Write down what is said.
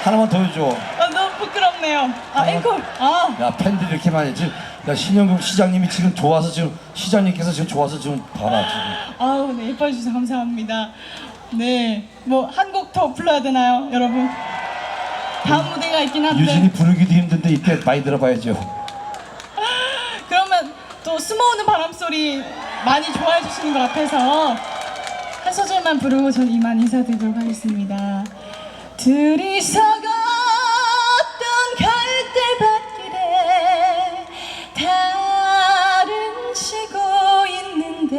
하나만 더 해줘. 너무 부끄럽네요. 앵콜. 야, 팬들이 이렇게 많이 지금. 야, 신영국 시장님이 지금 좋아서 지금 시장님께서 지금 좋아서 지금 봐라 지금. 아우, 네, 예뻐해 주셔서 감사합니다. 네, 뭐 한 곡 더 불러야 되나요, 여러분? 다음 무대가 있긴 한데. 유진이 부르기도 힘든데 이때 많이 들어봐야죠. 그러면 또 숨어오는 바람 소리 많이 좋아해 주시는 것 같아서 한 소절만 부르고 전 이만 인사드리도록 하겠습니다. 둘이서 걷던 갈대밭길에 달은 지고 있는데